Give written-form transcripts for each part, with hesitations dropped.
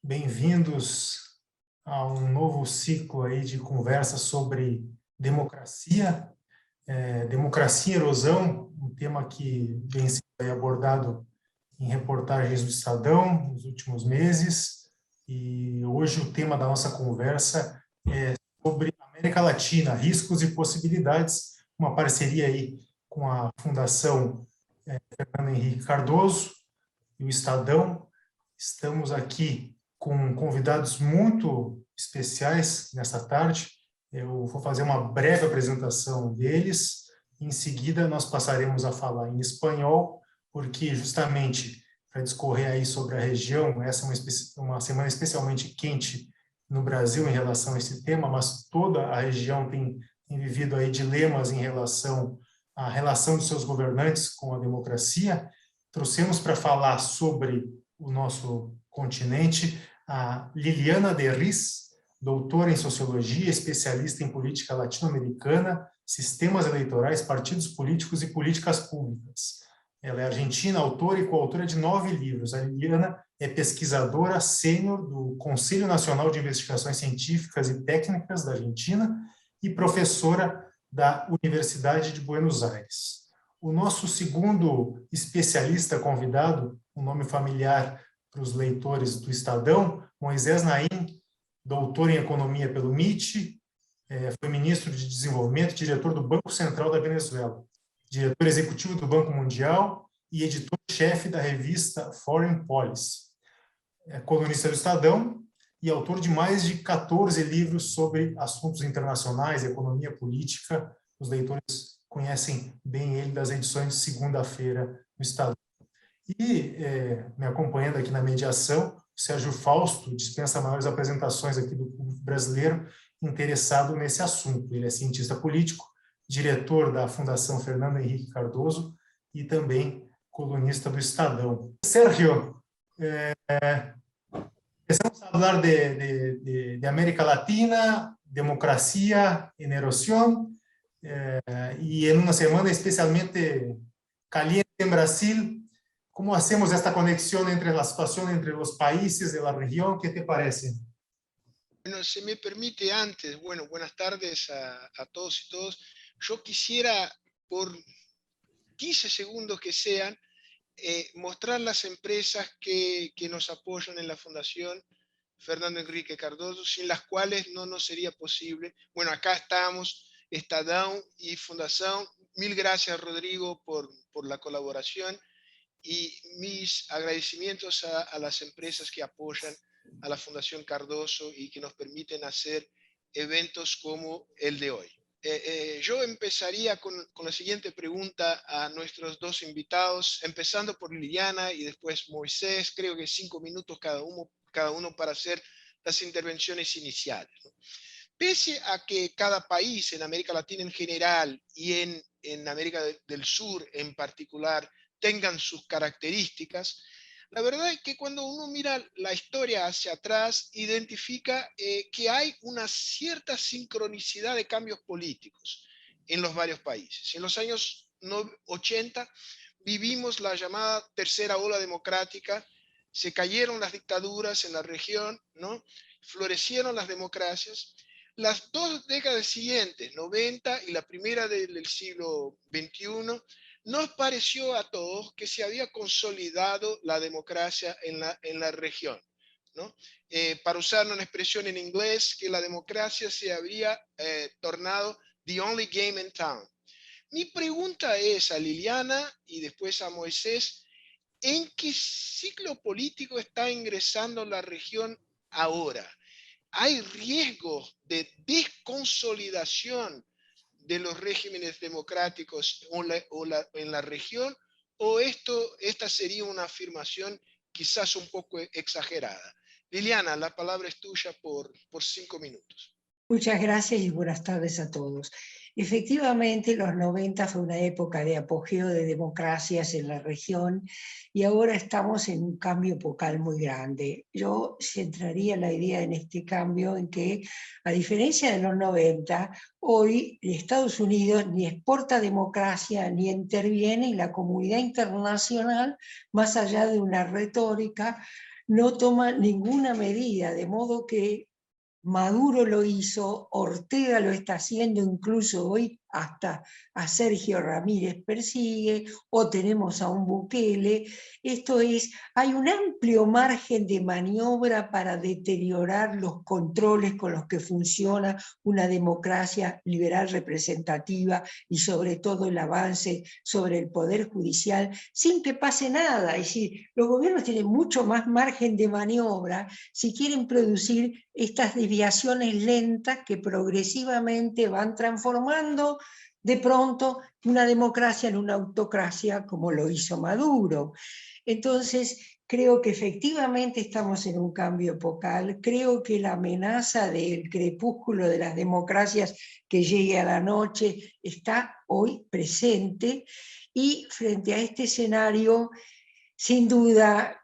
Bem-vindos a um novo ciclo aí de conversa sobre democracia, democracia em erosão, um tema que vem sendo aí abordado em reportagens do Estadão nos últimos meses, e hoje o tema da nossa conversa é sobre América Latina, riscos e possibilidades, uma parceria aí com a Fundação Fernando Henrique Cardoso e o Estadão. Estamos aqui com convidados muito especiais nesta tarde. Eu vou fazer uma breve apresentação deles. Em seguida, nós passaremos a falar em espanhol, porque justamente para discorrer aí sobre a região, essa é uma semana especialmente quente no Brasil em relação a esse tema, mas toda a região tem vivido aí dilemas em relação à relação dos seus governantes com a democracia. Trouxemos para falar sobre o nosso continente a Liliana Derris, doutora em Sociologia, especialista em política latino-americana, sistemas eleitorais, partidos políticos e políticas públicas. Ela é argentina, autora e coautora de 9 livros. A Liliana é pesquisadora sênior do Conselho Nacional de Investigações Científicas e Técnicas da Argentina e professora da Universidade de Buenos Aires. O nosso segundo especialista convidado, um nome familiar para os leitores do Estadão, Moisés Naim, doutor em economia pelo MIT, foi ministro de Desenvolvimento, diretor do Banco Central da Venezuela, diretor executivo do Banco Mundial e editor-chefe da revista Foreign Policy. É colunista do Estadão e autor de mais de 14 livros sobre assuntos internacionais, economia política. Os leitores conhecem bem ele das edições de segunda-feira no Estadão. E me acompanhando aqui na mediação, o Sérgio Fausto, dispensa maiores apresentações aqui do público brasileiro interessado nesse assunto. Ele é cientista político, diretor da Fundação Fernando Henrique Cardoso e também colunista do Estadão. Sérgio, empezamos a falar de América Latina, democracia en erosión, y en una semana especialmente caliente en Brasil. ¿Cómo hacemos esta conexión entre la situación entre los países de la región? ¿Qué te parece? Bueno, si me permite antes, bueno, buenas tardes a todos y todos. Yo quisiera, por 15 segundos que sean, mostrar las empresas que nos apoyan en la Fundación Fernando Henrique Cardoso, sin las cuales no nos sería posible. Bueno, acá estamos, Estadão y Fundación. Mil gracias, Rodrigo, por la colaboración. Y mis agradecimientos a las empresas que apoyan a la Fundación Cardoso y que nos permiten hacer eventos como el de hoy. Yo empezaría con la siguiente pregunta a nuestros dos invitados, empezando por Liliana y después Moisés. Creo que 5 minutos cada uno para hacer las intervenciones iniciales, ¿no? Pese a que cada país en América Latina en general y en América del Sur en particular tengan sus características, la verdad es que cuando uno mira la historia hacia atrás, identifica que hay una cierta sincronicidad de cambios políticos en los varios países. En los años 80 vivimos la llamada tercera ola democrática, se cayeron las dictaduras en la región, ¿no? Florecieron las democracias. Las 2 décadas siguientes, 90 y la primera del siglo XXI, nos pareció a todos que se había consolidado la democracia en la región, ¿no? Para usar una expresión en inglés, que la democracia se habría tornado the only game in town. Mi pregunta es a Liliana y después a Moisés, ¿en qué ciclo político está ingresando la región ahora? ¿Hay riesgos de desconsolidación de los regímenes democráticos en la región, o esta sería una afirmación quizás un poco exagerada? Liliana, la palabra es tuya por 5 minutos. Muchas gracias y buenas tardes a todos. Efectivamente, los 90 fue una época de apogeo de democracias en la región y ahora estamos en un cambio epocal muy grande. Yo centraría la idea en este cambio en que, a diferencia de los 90, hoy Estados Unidos ni exporta democracia ni interviene en la comunidad internacional más allá de una retórica no toma ninguna medida, de modo que Maduro lo hizo, Ortega lo está haciendo, incluso hoy hasta a Sergio Ramírez persigue, o tenemos a un Bukele. Esto es, hay un amplio margen de maniobra para deteriorar los controles con los que funciona una democracia liberal representativa y sobre todo el avance sobre el poder judicial sin que pase nada. Es decir, los gobiernos tienen mucho más margen de maniobra si quieren producir estas desviaciones lentas que progresivamente van transformando de pronto una democracia en una autocracia, como lo hizo Maduro. Entonces, creo que efectivamente estamos en un cambio epocal. Creo que la amenaza del crepúsculo de las democracias que llegue a la noche está hoy presente, y frente a este escenario, sin duda,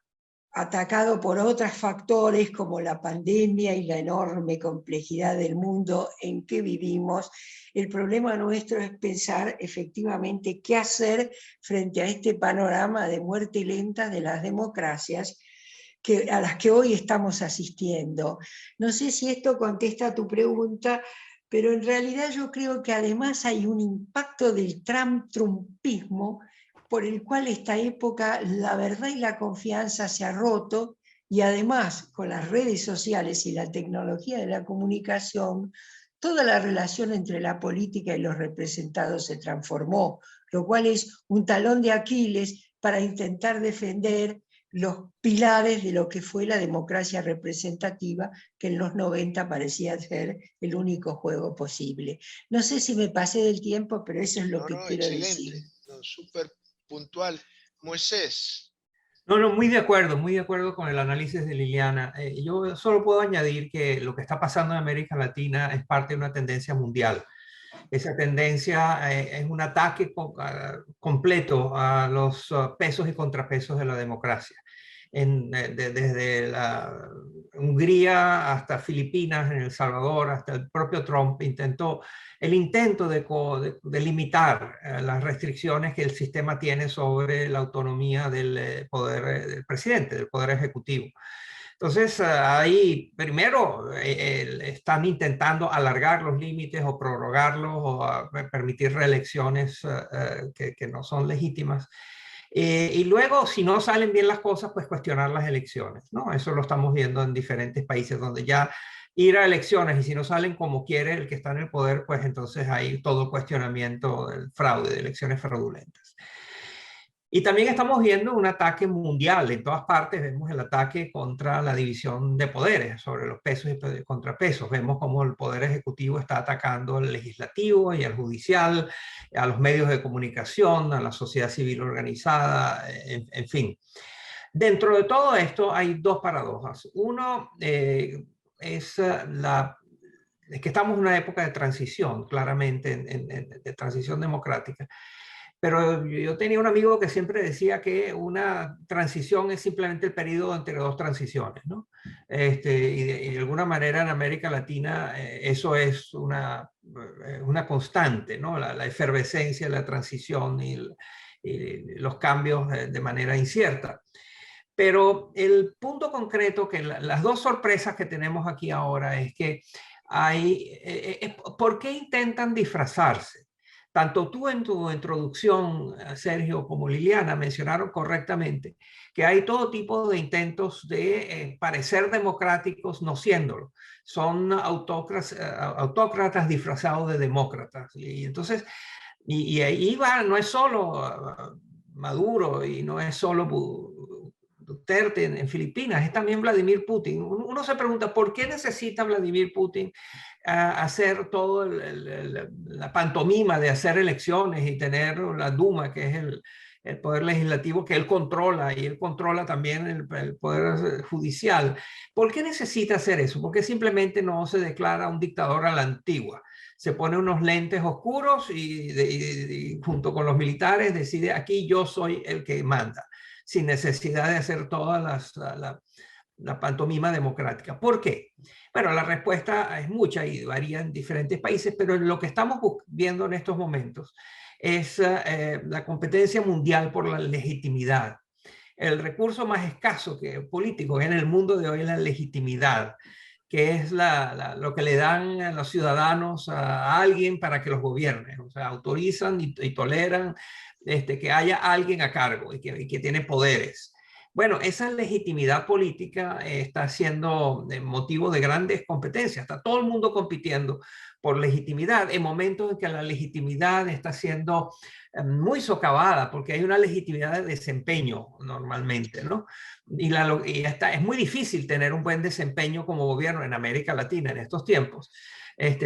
atacado por otros factores como la pandemia y la enorme complejidad del mundo en que vivimos, el problema nuestro es pensar efectivamente qué hacer frente a este panorama de muerte lenta de las democracias a las que hoy estamos asistiendo. No sé si esto contesta a tu pregunta, pero en realidad yo creo que además hay un impacto del trumpismo por el cual esta época la verdad y la confianza se ha roto, y además con las redes sociales y la tecnología de la comunicación, toda la relación entre la política y los representados se transformó, lo cual es un talón de Aquiles para intentar defender los pilares de lo que fue la democracia representativa, que en los 90 parecía ser el único juego posible. No sé si me pasé del tiempo, pero eso es lo que quiero excelente, decir. Súper puntual. Moisés. No, no, muy de acuerdo con el análisis de Liliana. Yo solo puedo añadir que lo que está pasando en América Latina es parte de una tendencia mundial. Esa tendencia es un ataque completo a los pesos y contrapesos de la democracia. Desde Hungría hasta Filipinas, en El Salvador, hasta el propio Trump intentó de limitar las restricciones que el sistema tiene sobre la autonomía del poder del presidente, del poder ejecutivo. Entonces, ahí primero están intentando alargar los límites o prorrogarlos o permitir reelecciones que no son legítimas. Y luego, si no salen bien las cosas, pues cuestionar las elecciones, ¿no? Eso lo estamos viendo en diferentes países donde ya ir a elecciones y si no salen como quiere el que está en el poder, pues entonces hay todo cuestionamiento del fraude, de elecciones fraudulentas. Y también estamos viendo un ataque mundial. En todas partes vemos el ataque contra la división de poderes, sobre los pesos y contrapesos. Vemos cómo el poder ejecutivo está atacando al legislativo y al judicial, a los medios de comunicación, a la sociedad civil organizada, en fin. Dentro de todo esto hay dos paradojas. Uno es que estamos en una época de transición, claramente, de transición democrática. Pero yo tenía un amigo que siempre decía que una transición es simplemente el periodo entre dos transiciones, ¿no? Y de alguna manera en América Latina eso es una constante, ¿no? La efervescencia, la transición y los cambios de manera incierta. Pero el punto concreto, que las dos sorpresas que tenemos aquí ahora es que ¿por qué intentan disfrazarse? Tanto tú en tu introducción, Sergio, como Liliana mencionaron correctamente que hay todo tipo de intentos de parecer democráticos no siéndolo. Son autócratas disfrazados de demócratas. Y entonces, y ahí va, no es solo Maduro y no es solo Duterte en Filipinas, es también Vladimir Putin. Uno se pregunta, ¿por qué necesita Vladimir Putin hacer todo la pantomima de hacer elecciones y tener la Duma, que es el poder legislativo que él controla, y él controla también el poder judicial? ¿Por qué necesita hacer eso? ¿Por qué simplemente no se declara un dictador a la antigua? Se pone unos lentes oscuros y junto con los militares decide, aquí yo soy el que manda, sin necesidad de hacer toda la pantomima democrática. ¿Por qué? Bueno, la respuesta es mucha y varía en diferentes países, pero lo que estamos viendo en estos momentos es la competencia mundial por la legitimidad. el recurso más escaso político en el mundo de hoy es la legitimidad, que es lo que le dan a los ciudadanos a alguien para que los gobierne. O sea, autorizan y toleran que haya alguien a cargo y que tiene poderes. Bueno, esa legitimidad política está siendo motivo de grandes competencias. Está todo el mundo compitiendo por legitimidad en momentos en que la legitimidad está siendo muy socavada porque hay una legitimidad de desempeño normalmente, ¿no? Es muy difícil tener un buen desempeño como gobierno en América Latina en estos tiempos.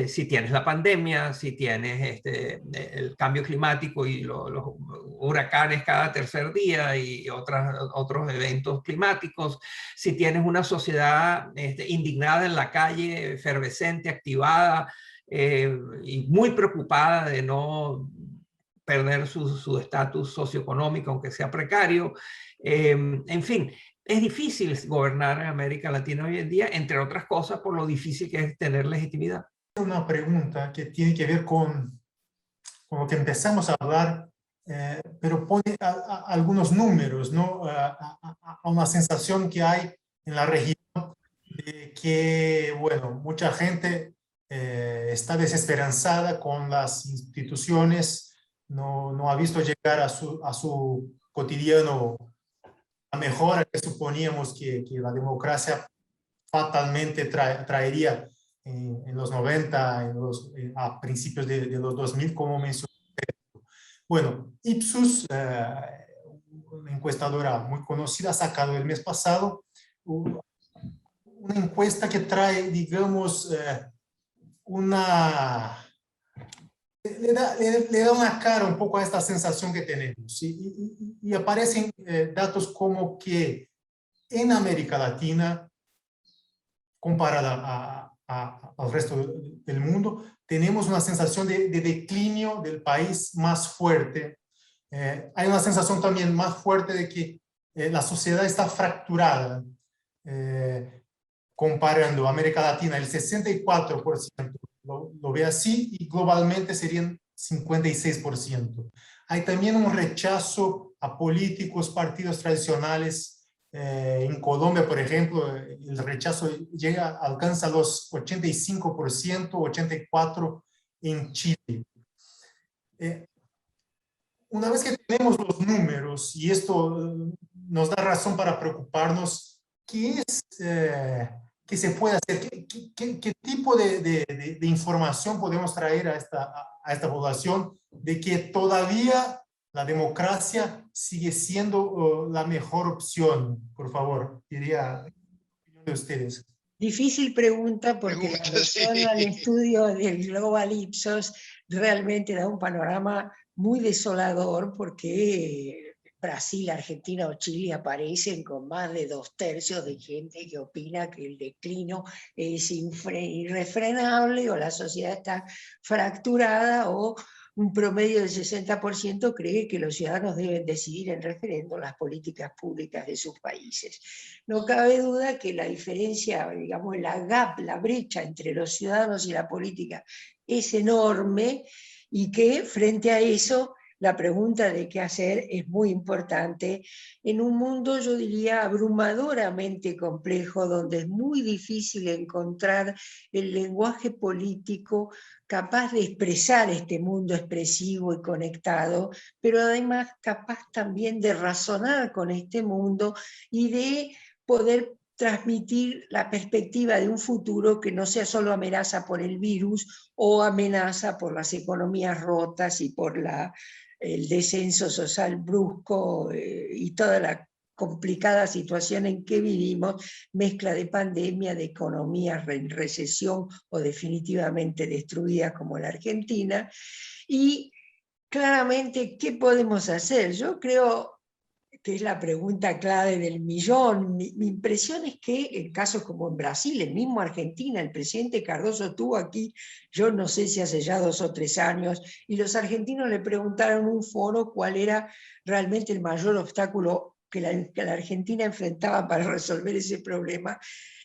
Si tienes la pandemia, si tienes el cambio climático y los huracanes cada tercer día y otros eventos climáticos, si tienes una sociedad indignada en la calle, efervescente, activada y muy preocupada de no perder su estatus socioeconómico, aunque sea precario. En fin, es difícil gobernar en América Latina hoy en día, entre otras cosas, por lo difícil que es tener legitimidad. Una pregunta que tiene que ver con lo que empezamos a hablar, pero pone algunos números, ¿no? A una sensación que hay en la región de que, bueno, mucha gente está desesperanzada con las instituciones, no ha visto llegar a su cotidiano la mejora que suponíamos que la democracia fatalmente traería en los 90, a principios de los 2000, como mencioné. Bueno, Ipsos, una encuestadora muy conocida, ha sacado el mes pasado una encuesta que trae, digamos, le da una cara un poco a esta sensación que tenemos. Y aparecen datos como que en América Latina, comparada al resto del mundo, tenemos una sensación de declinio del país más fuerte. Hay una sensación también más fuerte de que la sociedad está fracturada. Comparando América Latina, el 64% lo ve así y globalmente serían 56%. Hay también un rechazo a políticos, partidos tradicionales. En Colombia, por ejemplo, el rechazo alcanza los 85%, 84% en Chile. Una vez que tenemos los números, y esto nos da razón para preocuparnos, ¿qué se puede hacer? ¿Qué tipo de información podemos traer a esta población de que todavía la democracia sigue siendo la mejor opción? Por favor, diría de ustedes. Difícil pregunta porque la versión al estudio del Global Ipsos realmente da un panorama muy desolador porque Brasil, Argentina o Chile aparecen con más de 2/3 de gente que opina que el declino es irrefrenable o la sociedad está fracturada, o un promedio del 60% cree que los ciudadanos deben decidir en referéndum las políticas públicas de sus países. No cabe duda que la diferencia, digamos, la brecha entre los ciudadanos y la política es enorme, y que frente a eso la pregunta de qué hacer es muy importante en un mundo, yo diría, abrumadoramente complejo, donde es muy difícil encontrar el lenguaje político capaz de expresar este mundo expresivo y conectado, pero además capaz también de razonar con este mundo y de poder transmitir la perspectiva de un futuro que no sea solo amenaza por el virus o amenaza por las economías rotas y por el descenso social brusco y toda la complicada situación en que vivimos, mezcla de pandemia, de economías en recesión o definitivamente destruidas como la Argentina. Y claramente, ¿qué podemos hacer? Yo creo que es la pregunta clave del millón. Mi impresión es que en casos como en Brasil, el mismo Argentina, el presidente Cardoso estuvo aquí, yo no sé si hace ya 2 o 3 años, y los argentinos le preguntaron en un foro cuál era realmente el mayor obstáculo que la Argentina enfrentaba para resolver ese problema,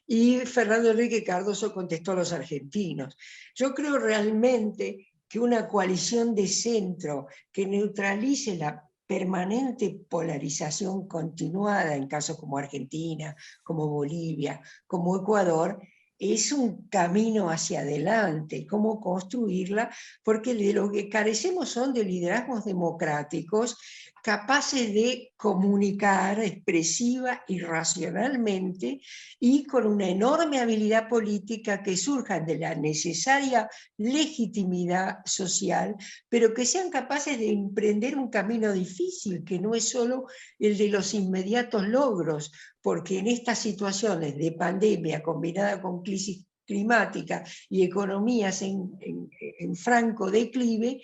y Fernando Enrique Cardoso contestó a los argentinos. Yo creo realmente que una coalición de centro que neutralice la permanente polarización continuada en casos como Argentina, como Bolivia, como Ecuador, es un camino hacia adelante, cómo construirla, porque de lo que carecemos son de liderazgos democráticos capaces de comunicar expresiva y racionalmente y con una enorme habilidad política que surjan de la necesaria legitimidad social, pero que sean capaces de emprender un camino difícil, que no es solo el de los inmediatos logros, porque en estas situaciones de pandemia combinada con crisis climática y economías en franco declive,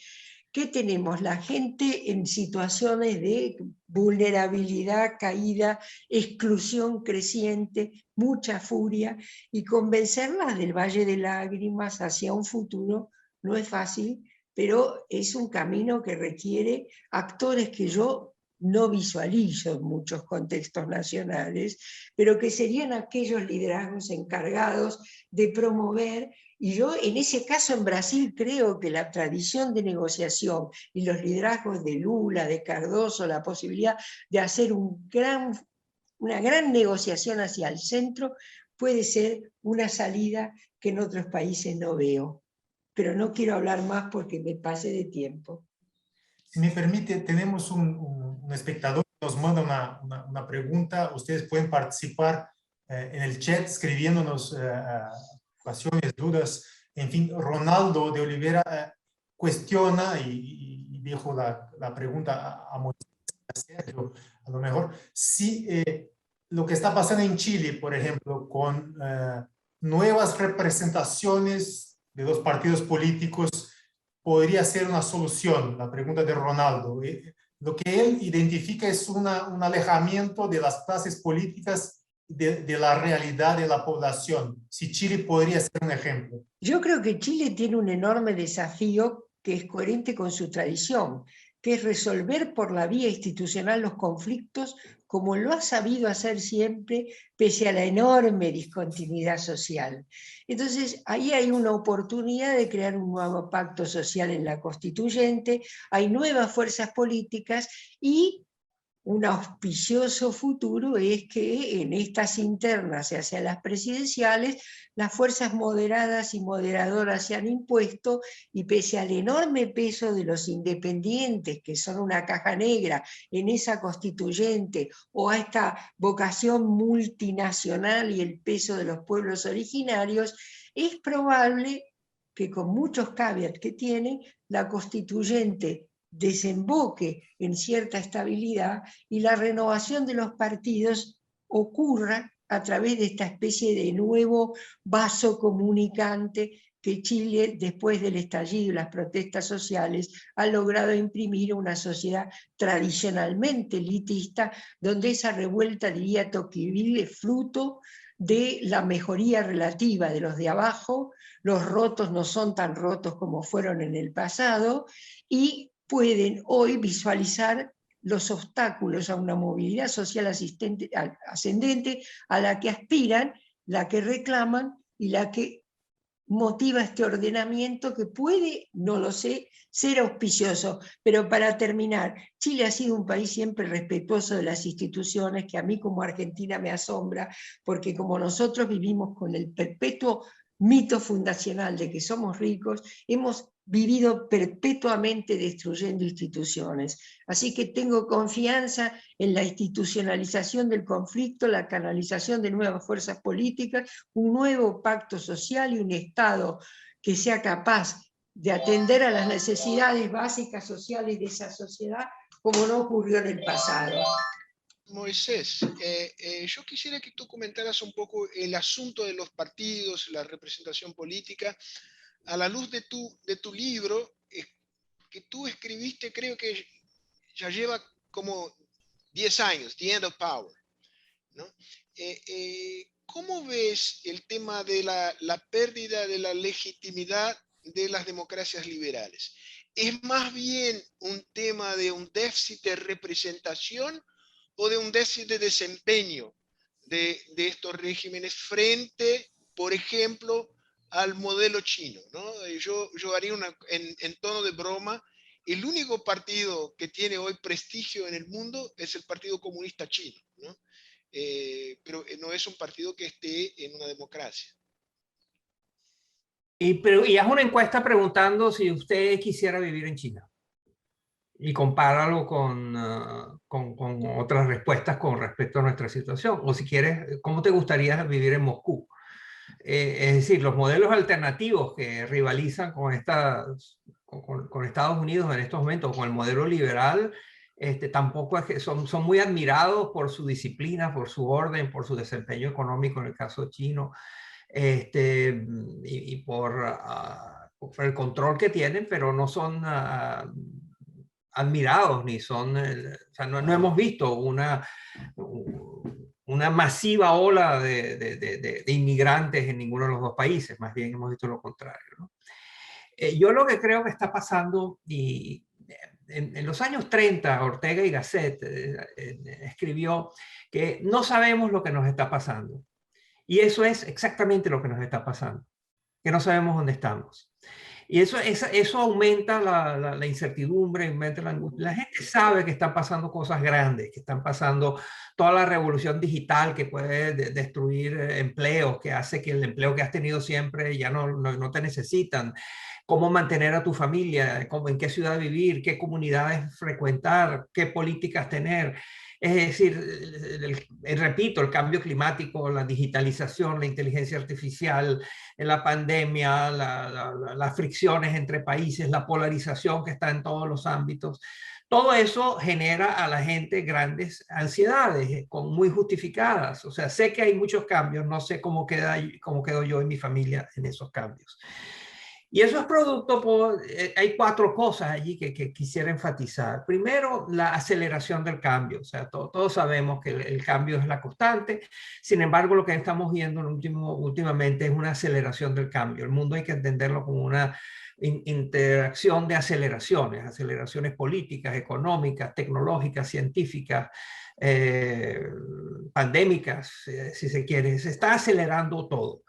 ¿qué tenemos? La gente en situaciones de vulnerabilidad, caída, exclusión creciente, mucha furia, y convencerlas del Valle de Lágrimas hacia un futuro no es fácil, pero es un camino que requiere actores que yo no visualizo en muchos contextos nacionales, pero que serían aquellos liderazgos encargados de promover. Y yo en ese caso en Brasil creo que la tradición de negociación y los liderazgos de Lula, de Cardoso, la posibilidad de hacer una gran negociación hacia el centro puede ser una salida que en otros países no veo. Pero no quiero hablar más porque me pase de tiempo. Si me permite, tenemos un espectador que nos manda una pregunta. Ustedes pueden participar en el chat escribiéndonos cuestiones, dudas. En fin, Ronaldo de Oliveira cuestiona y dejo la pregunta a Moisés, a Sergio, a lo mejor, si lo que está pasando en Chile, por ejemplo, con nuevas representaciones de dos partidos políticos, podría ser una solución. La pregunta de Ronaldo. Lo que él identifica es un alejamiento de las clases políticas de la realidad de la población. Si Chile podría ser un ejemplo. Yo creo que Chile tiene un enorme desafío que es coherente con su tradición, que es resolver por la vía institucional los conflictos como lo ha sabido hacer siempre, pese a la enorme discontinuidad social. Entonces, ahí hay una oportunidad de crear un nuevo pacto social en la constituyente, hay nuevas fuerzas políticas y un auspicioso futuro es que en estas internas hacia las presidenciales, las fuerzas moderadas y moderadoras se han impuesto y pese al enorme peso de los independientes, que son una caja negra en esa constituyente, o a esta vocación multinacional y el peso de los pueblos originarios, es probable que con muchos caveats que tiene, la constituyente desemboque en cierta estabilidad y la renovación de los partidos ocurra a través de esta especie de nuevo vaso comunicante que Chile, después del estallido y las protestas sociales, ha logrado imprimir a una sociedad tradicionalmente elitista, donde esa revuelta, diría Tocqueville, es fruto de la mejoría relativa de los de abajo, los rotos no son tan rotos como fueron en el pasado, y pueden hoy visualizar los obstáculos a una movilidad social ascendente a la que aspiran, la que reclaman y la que motiva este ordenamiento que puede, no lo sé, ser auspicioso. Pero para terminar, Chile ha sido un país siempre respetuoso de las instituciones, que a mí como argentina me asombra, porque como nosotros vivimos con el perpetuo mito fundacional de que somos ricos, hemos vivido perpetuamente destruyendo instituciones. Así que tengo confianza en la institucionalización del conflicto, la canalización de nuevas fuerzas políticas, un nuevo pacto social y un Estado que sea capaz de atender a las necesidades básicas sociales de esa sociedad, como no ocurrió en el pasado. Moisés, yo quisiera que tú comentaras un poco el asunto de los partidos, la representación política, a la luz de tu libro, que tú escribiste, creo que ya lleva como 10 años, The End of Power, ¿no? ¿Cómo ves el tema de la pérdida de la legitimidad de las democracias liberales? ¿Es más bien un tema de un déficit de representación o de un déficit de desempeño de estos regímenes frente, por ejemplo, al modelo chino, ¿no? Yo haría en tono de broma el único partido que tiene hoy prestigio en el mundo es el Partido Comunista Chino, ¿no? Pero no es un partido que esté en una democracia. Y haz una encuesta preguntando si usted quisiera vivir en China. Y compáralo con otras respuestas con respecto a nuestra situación. O si quieres, ¿cómo te gustaría vivir en Moscú? Es decir, los modelos alternativos que rivalizan con Estados Unidos en estos momentos, con el modelo liberal, tampoco es que son muy admirados por su disciplina, por su orden, por su desempeño económico en el caso chino, y por el control que tienen, pero no son admirados ni son, o sea, no hemos visto una masiva ola de inmigrantes en ninguno de los dos países, más bien hemos visto lo contrario, ¿no? Yo lo que creo que está pasando, y en los años 30, Ortega y Gasset escribió que no sabemos lo que nos está pasando. Y eso es exactamente lo que nos está pasando, que no sabemos dónde estamos. Y eso aumenta la incertidumbre, aumenta la angustia. La gente sabe que están pasando cosas grandes, que están pasando toda la revolución digital que puede destruir empleos, que hace que el empleo que has tenido siempre ya no te necesitan. Cómo mantener a tu familia, en qué ciudad vivir, qué comunidades frecuentar, qué políticas tener. Es decir, repito, el cambio climático, la digitalización, la inteligencia artificial, la pandemia, las fricciones entre países, la polarización que está en todos los ámbitos. Todo eso genera a la gente grandes ansiedades, muy justificadas. O sea, sé que hay muchos cambios, no sé cómo quedo yo y mi familia en esos cambios. Y eso es producto por, hay cuatro cosas allí que quisiera enfatizar. Primero, la aceleración del cambio. O sea, todos sabemos que el cambio es la constante. Sin embargo, lo que estamos viendo últimamente es una aceleración del cambio. El mundo hay que entenderlo como una interacción de aceleraciones políticas, económicas, tecnológicas, científicas, pandémicas, si se quiere. Se está acelerando todo.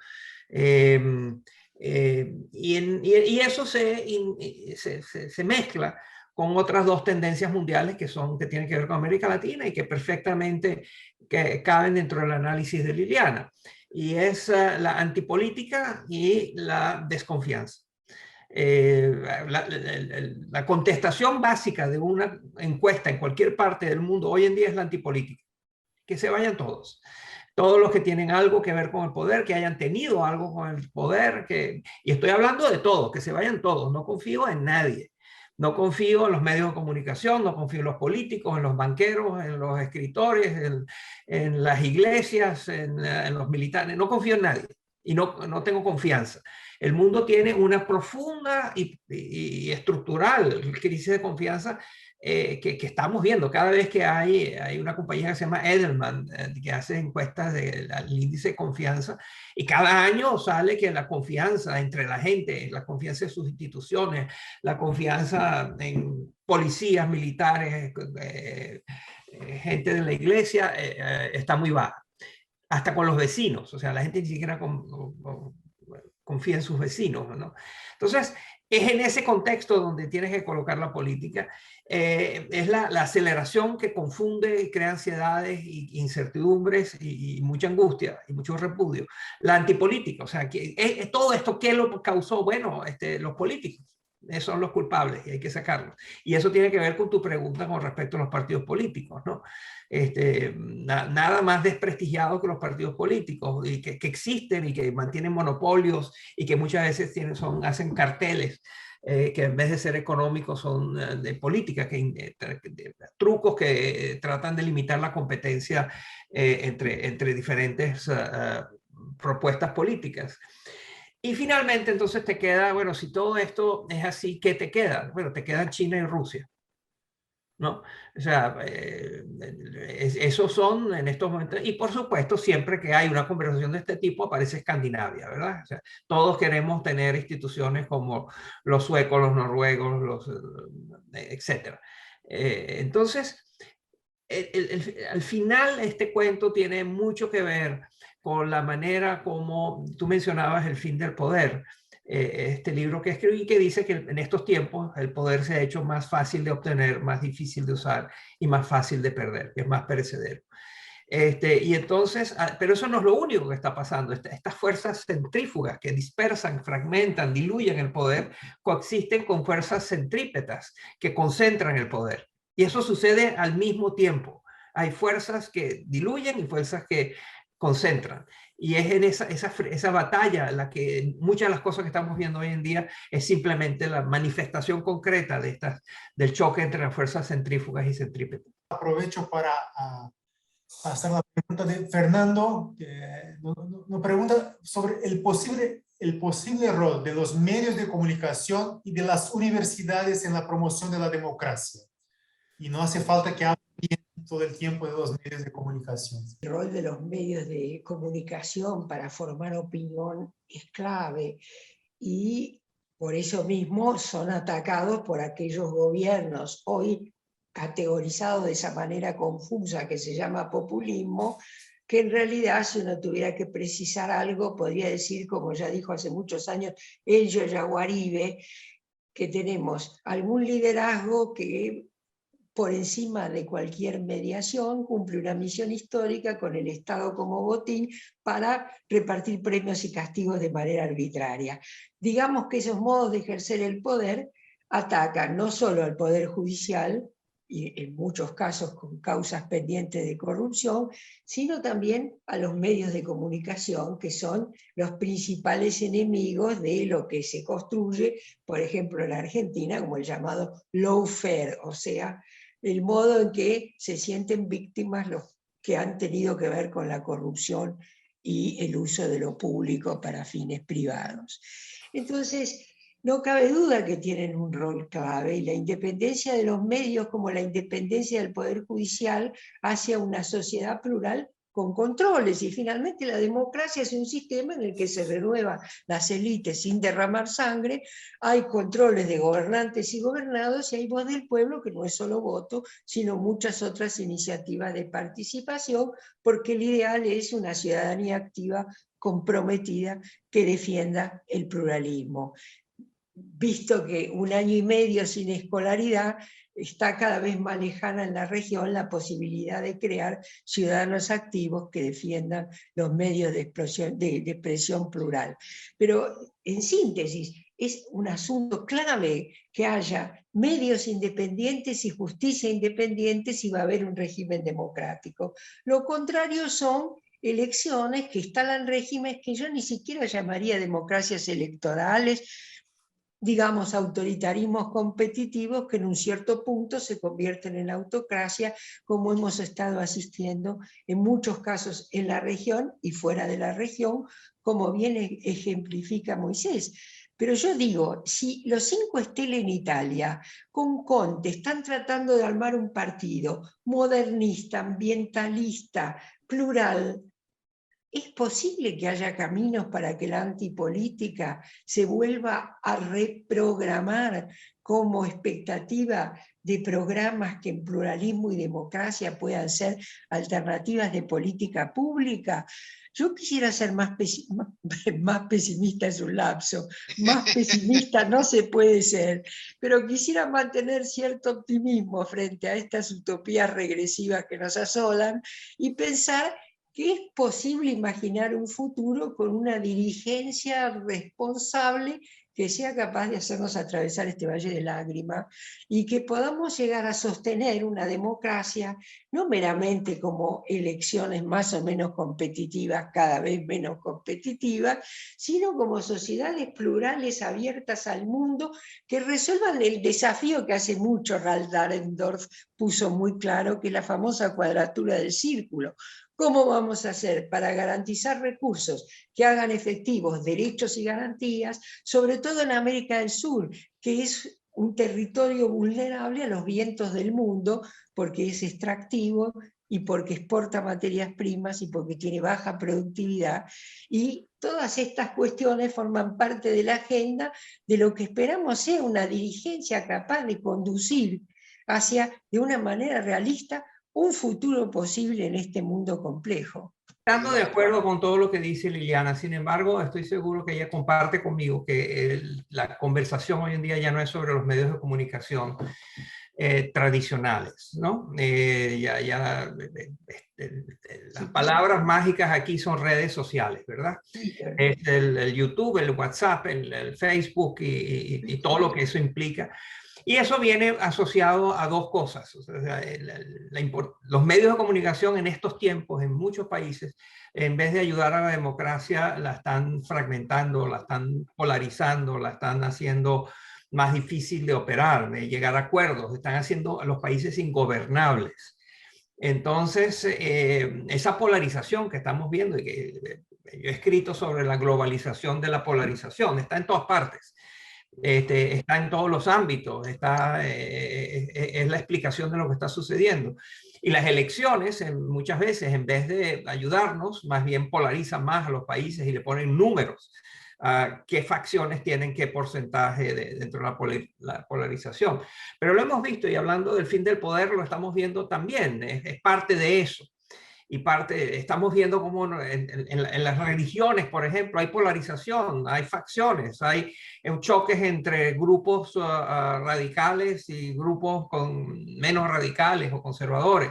Y eso se mezcla con otras dos tendencias mundiales que tienen que ver con América Latina y que perfectamente caben dentro del análisis de Liliana. Y es la antipolítica y la desconfianza. La contestación básica de una encuesta en cualquier parte del mundo hoy en día es la antipolítica. Que se vayan todos. Todos los que tienen algo que ver con el poder, que hayan tenido algo con el poder, y estoy hablando de todos, que se vayan todos. No confío en nadie. No confío en los medios de comunicación, no confío en los políticos, en los banqueros, en los escritores, en las iglesias, en los militares. No confío en nadie y no tengo confianza. El mundo tiene una profunda y estructural crisis de confianza que estamos viendo cada vez que hay una compañía que se llama Edelman, que hace encuestas del índice de confianza, y cada año sale que la confianza entre la gente, la confianza en sus instituciones, la confianza en policías, militares, gente de la iglesia, está muy baja. Hasta con los vecinos, o sea, la gente ni siquiera confía en sus vecinos, ¿no? Entonces, es en ese contexto donde tienes que colocar la política. Es la aceleración que confunde y crea ansiedades y incertidumbres y mucha angustia y mucho repudio. La antipolítica, o sea, todo esto, ¿qué lo causó? Bueno, los políticos. Son los culpables y hay que sacarlos. Y eso tiene que ver con tu pregunta con respecto a los partidos políticos, ¿no? Nada más desprestigiado que los partidos políticos y que existen y que mantienen monopolios y que muchas veces hacen carteles que en vez de ser económicos son de política, trucos que tratan de limitar la competencia entre diferentes propuestas políticas. Y finalmente, entonces te queda, bueno, si todo esto es así, ¿qué te queda? Bueno, te quedan China y Rusia, ¿no? O sea, esos son en estos momentos, y por supuesto, siempre que hay una conversación de este tipo, aparece Escandinavia, ¿verdad? O sea, todos queremos tener instituciones como los suecos, los noruegos, etcétera. Entonces, al final, este cuento tiene mucho que ver con la manera como tú mencionabas el fin del poder. este libro que escribí, que dice que en estos tiempos el poder se ha hecho más fácil de obtener, más difícil de usar y más fácil de perder, que es más perecedero. Y entonces, pero eso no es lo único que está pasando. Estas fuerzas centrífugas que dispersan, fragmentan, diluyen el poder, coexisten con fuerzas centrípetas que concentran el poder. Y eso sucede al mismo tiempo. Hay fuerzas que diluyen y fuerzas que concentran. Y es en esa batalla la que muchas de las cosas que estamos viendo hoy en día es simplemente la manifestación concreta del choque entre las fuerzas centrífugas y centrípetas. Aprovecho para hacer la pregunta de Fernando, que nos pregunta sobre el posible rol de los medios de comunicación y de las universidades en la promoción de la democracia. Y no hace falta que hablen todo el tiempo de los medios de comunicación. El rol de los medios de comunicación para formar opinión es clave y por eso mismo son atacados por aquellos gobiernos hoy categorizados de esa manera confusa que se llama populismo, que en realidad si uno tuviera que precisar algo podría decir, como ya dijo hace muchos años Elio Yaguaribe, que tenemos algún liderazgo que por encima de cualquier mediación, cumple una misión histórica con el Estado como botín para repartir premios y castigos de manera arbitraria. Digamos que esos modos de ejercer el poder atacan no solo al Poder Judicial, y en muchos casos con causas pendientes de corrupción, sino también a los medios de comunicación, que son los principales enemigos de lo que se construye, por ejemplo, en la Argentina, como el llamado lawfare, o sea, el modo en que se sienten víctimas los que han tenido que ver con la corrupción y el uso de lo público para fines privados. Entonces, no cabe duda que tienen un rol clave y la independencia de los medios como la independencia del Poder Judicial hacia una sociedad plural con controles, y finalmente la democracia es un sistema en el que se renuevan las élites sin derramar sangre, hay controles de gobernantes y gobernados, y hay voz del pueblo, que no es solo voto, sino muchas otras iniciativas de participación, porque el ideal es una ciudadanía activa, comprometida, que defienda el pluralismo. Visto que 1 año y medio sin escolaridad, está cada vez más lejana en la región la posibilidad de crear ciudadanos activos que defiendan los medios de expresión plural. Pero, en síntesis, es un asunto clave que haya medios independientes y justicia independiente si va a haber un régimen democrático. Lo contrario son elecciones que instalan regímenes que yo ni siquiera llamaría democracias electorales, digamos, autoritarismos competitivos que en un cierto punto se convierten en autocracia, como hemos estado asistiendo en muchos casos en la región y fuera de la región, como bien ejemplifica Moisés. Pero yo digo, si los 5 Stelle en Italia, con Conte, están tratando de armar un partido modernista, ambientalista, plural, ¿es posible que haya caminos para que la antipolítica se vuelva a reprogramar como expectativa de programas que en pluralismo y democracia puedan ser alternativas de política pública? Yo quisiera ser más pesimista, es un lapso, más pesimista no se puede ser, pero quisiera mantener cierto optimismo frente a estas utopías regresivas que nos asolan y pensar que es posible imaginar un futuro con una dirigencia responsable que sea capaz de hacernos atravesar este valle de lágrimas y que podamos llegar a sostener una democracia no meramente como elecciones más o menos competitivas, cada vez menos competitivas, sino como sociedades plurales abiertas al mundo que resuelvan el desafío que hace mucho Ralph Dahrendorf puso muy claro, que es la famosa cuadratura del círculo. ¿Cómo vamos a hacer para garantizar recursos que hagan efectivos derechos y garantías, sobre todo en América del Sur, que es un territorio vulnerable a los vientos del mundo, porque es extractivo y porque exporta materias primas y porque tiene baja productividad? Y todas estas cuestiones forman parte de la agenda de lo que esperamos sea una dirigencia capaz de conducir hacia, de una manera realista, un futuro posible en este mundo complejo. Estando de acuerdo con todo lo que dice Liliana, sin embargo, estoy seguro que ella comparte conmigo que la conversación hoy en día ya no es sobre los medios de comunicación tradicionales, ¿no? Las palabras mágicas aquí son redes sociales, ¿verdad? Es el YouTube, el WhatsApp, el Facebook y todo lo que eso implica. Y eso viene asociado a dos cosas. O sea, los medios de comunicación en estos tiempos, en muchos países, en vez de ayudar a la democracia, la están fragmentando, la están polarizando, la están haciendo más difícil de operar, de llegar a acuerdos, están haciendo a los países ingobernables. Entonces, esa polarización que estamos viendo, y que yo he escrito sobre la globalización de la polarización, está en todas partes. Está en todos los ámbitos, es la explicación de lo que está sucediendo. Y las elecciones muchas veces, en vez de ayudarnos, más bien polarizan más a los países y le ponen números a qué facciones tienen qué porcentaje dentro de la polarización. Pero lo hemos visto, y hablando del fin del poder, lo estamos viendo también, es parte de eso. Y estamos viendo cómo en las religiones, por ejemplo, hay polarización, hay facciones, hay choques entre grupos radicales y grupos menos radicales o conservadores.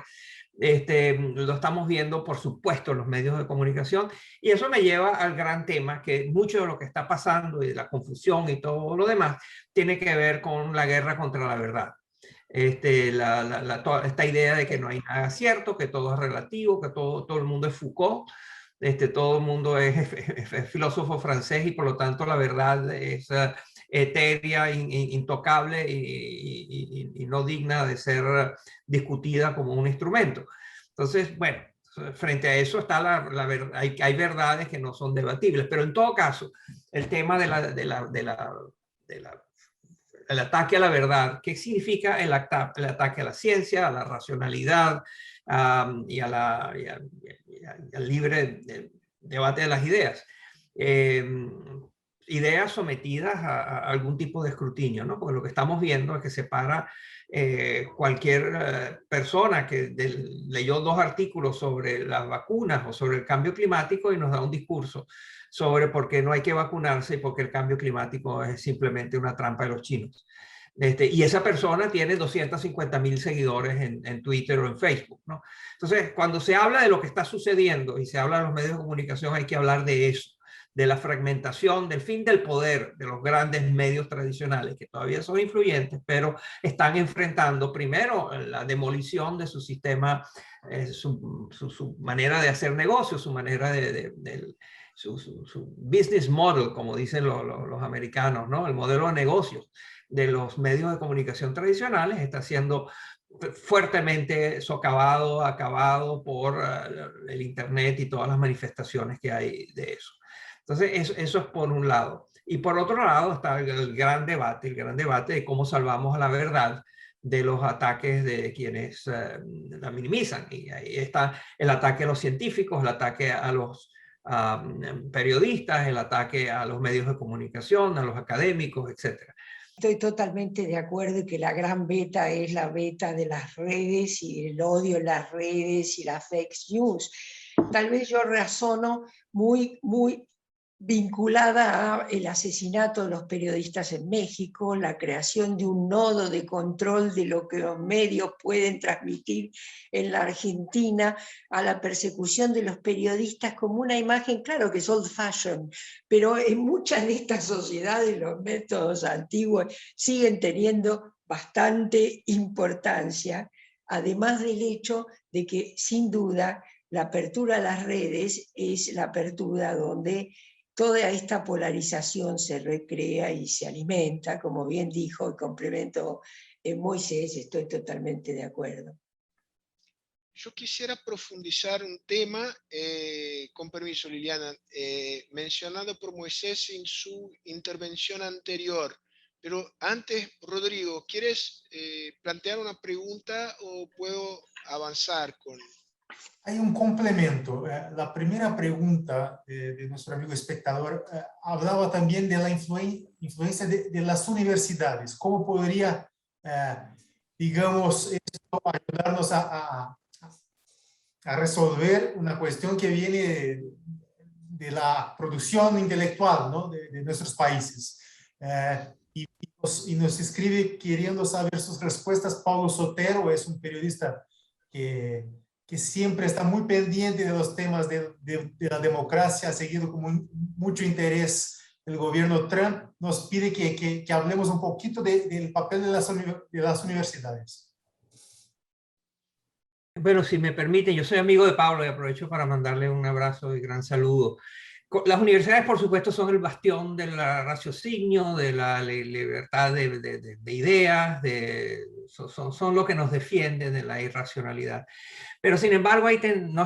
Lo estamos viendo, por supuesto, en los medios de comunicación, y eso me lleva al gran tema, que mucho de lo que está pasando y de la confusión y todo lo demás tiene que ver con la guerra contra la verdad. Esta idea de que no hay nada cierto, que todo es relativo, que todo el mundo es Foucault, todo el mundo es filósofo francés, y por lo tanto la verdad es etérea, intocable y no digna de ser discutida como un instrumento. Entonces, bueno, frente a eso está la verdad. Hay verdades que no son debatibles, pero en todo caso, el tema el ataque a la verdad. ¿Qué significa el ataque a la ciencia, a la racionalidad y al libre debate de las ideas? Ideas sometidas a algún tipo de escrutinio, ¿no? Porque lo que estamos viendo es que separa cualquier persona que leyó 2 artículos sobre las vacunas o sobre el cambio climático y nos da un discurso sobre por qué no hay que vacunarse y por qué el cambio climático es simplemente una trampa de los chinos. Y esa persona tiene 250,000 seguidores en Twitter o en Facebook, ¿no? Entonces, cuando se habla de lo que está sucediendo y se habla de los medios de comunicación, hay que hablar de eso, de la fragmentación, del fin del poder de los grandes medios tradicionales, que todavía son influyentes, pero están enfrentando primero la demolición de su sistema, su manera de hacer negocios, su manera su business model, como dicen los americanos, ¿no? El modelo de negocios de los medios de comunicación tradicionales está siendo fuertemente socavado, acabado por el Internet y todas las manifestaciones que hay de eso. Entonces, eso es por un lado. Y por otro lado está el gran debate de cómo salvamos a la verdad de los ataques de quienes la minimizan. Y ahí está el ataque a los científicos, el ataque a los periodistas, el ataque a los medios de comunicación, a los académicos, etc. Estoy totalmente de acuerdo que la gran beta es la beta de las redes y el odio en las redes y la fake news. Tal vez yo razono muy vinculada al asesinato de los periodistas en México, la creación de un nodo de control de lo que los medios pueden transmitir en la Argentina, a la persecución de los periodistas como una imagen, claro que es old fashion, pero en muchas de estas sociedades los métodos antiguos siguen teniendo bastante importancia, además del hecho de que sin duda la apertura a las redes es la apertura donde toda esta polarización se recrea y se alimenta, como bien dijo y complemento Moisés, estoy totalmente de acuerdo. Yo quisiera profundizar un tema, con permiso Liliana, mencionado por Moisés en su intervención anterior. Pero antes, Rodrigo, ¿quieres plantear una pregunta o puedo avanzar con...? Hay un complemento. La primera pregunta de nuestro amigo espectador hablaba también de la influencia de las universidades. ¿Cómo podría, digamos, esto ayudarnos a a resolver una cuestión que viene de la producción intelectual, ¿no? de nuestros países. Y nos escribe queriendo saber sus respuestas. Paulo Sotero es un periodista que siempre está muy pendiente de los temas de la democracia, ha seguido con mucho interés el gobierno Trump. Nos pide que hablemos un poquito del papel de las universidades. Bueno, si me permiten, yo soy amigo de Pablo y aprovecho para mandarle un abrazo y gran saludo. Las universidades, por supuesto, son el bastión del raciocinio, de la libertad de ideas, son lo que nos defiende de la irracionalidad. Pero, sin embargo,